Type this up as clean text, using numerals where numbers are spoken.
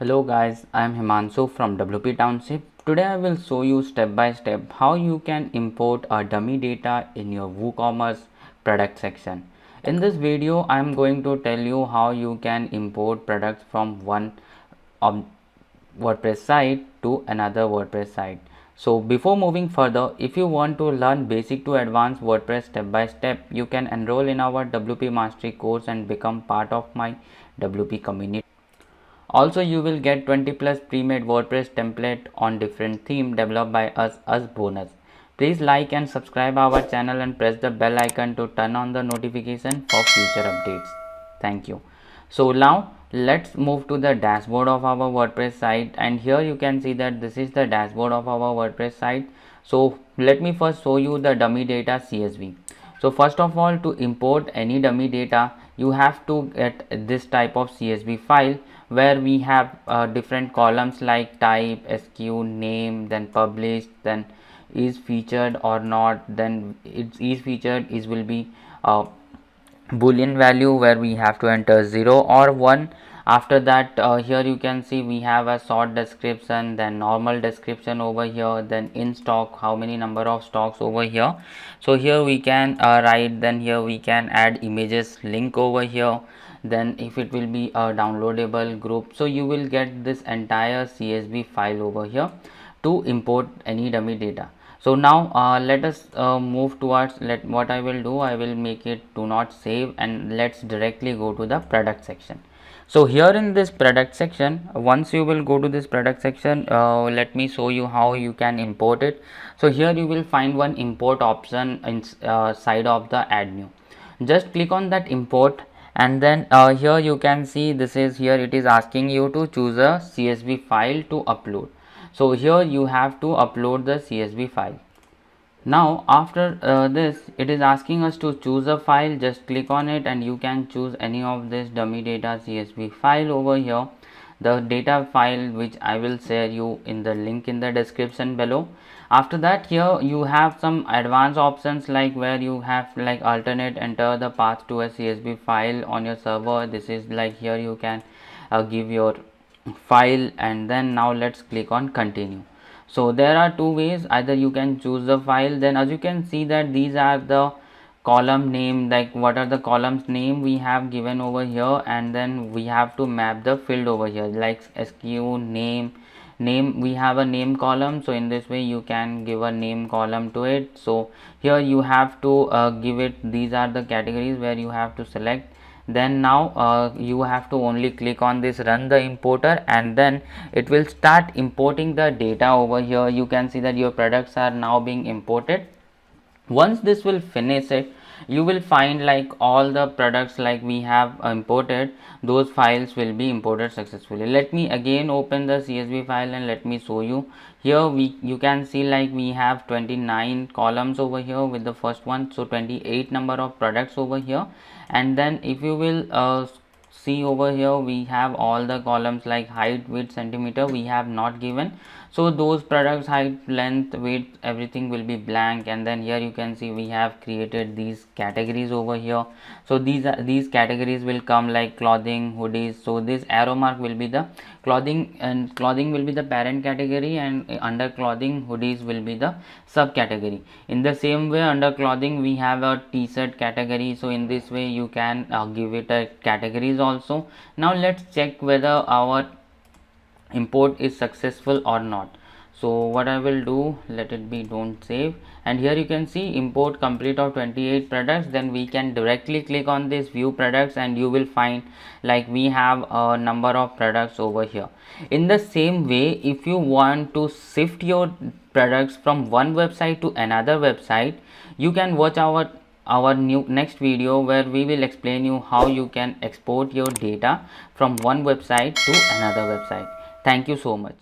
Hello guys, I am Himanshu from WP Township. Today I will show you step by step how you can import a dummy data in your WooCommerce product section. In this video I am going to tell you how you can import products from one WordPress site to another WordPress site. So before moving further, if you want to learn basic to advanced WordPress step by step, you can enroll in our WP Mastery course and become part of my WP community. Also, you will get 20 plus pre-made WordPress template on different theme developed by us as bonus. Please like and subscribe our channel and press the bell icon to turn on the notification for future updates. Thank you. So now let's move to the dashboard of our WordPress site, and here you can see that this is the dashboard of our WordPress site. So let me first show you the dummy data CSV. So first of all, to import any dummy data, you have to get this type of CSV file where we have different columns like type, SKU, name, then published, then is featured or not, then it is featured is will be boolean value where we have to enter 0 or 1. After that, here you can see we have a short description, then normal description over here, then in stock, how many number of stocks over here. So here we can write, then here we can add images link over here, then if it will be a downloadable group. So you will get this entire CSV file over here to import any dummy data. So now let us move towards what I will do. I will make it do not save, and let's directly go to the product section. So here in this product section, once you will go to this product section, let me show you how you can import it. So here you will find one import option inside of the add new. Just click on that import, and then here you can see this is here it is asking you to choose a CSV file to upload. So here you have to upload the CSV file. Now after this, it is asking us to choose a file. Just click on it and you can choose any of this dummy data CSV file over here. The data file which I will share you in the link in the description below. After that, here you have some advanced options like where you have like alternate enter the path to a CSV file on your server. This is like here you can give your file, and then now let's click on continue. So there are two ways, either you can choose the file, then as you can see that these are the column name, like what are the columns name we have given over here, and then we have to map the field over here like SKU, name we have a name column. So in this way you can give a name column to it. So here you have to give it, these are the categories where you have to select. Then now you have to only click on this run the importer, and then it will start importing the data over here. You can see that your products are now being imported. Once this will finish it, you will find like all the products like we have imported, those files will be imported successfully. Let me again open the CSV file and let me show you. Here you can see like we have 29 columns over here with the first one, so 28 number of products over here. And then if you will see over here, we have all the columns like height, width, centimeter we have not given. So those products height, length, width, everything will be blank. And then here you can see we have created these categories over here. So these categories will come like clothing, hoodies. So this arrow mark will be the clothing, and clothing will be the parent category, and under clothing hoodies will be the subcategory. In the same way, under clothing we have a t-shirt category. So in this way you can give it a categories also. Now let's check whether our import is successful or not. So what I will do, let it be don't save, and here you can see import complete of 28 products. Then we can directly click on this view products, and you will find like we have a number of products over here. In the same way, if you want to shift your products from one website to another website, you can watch our new next video where we will explain you how you can export your data from one website to another website. Thank you so much.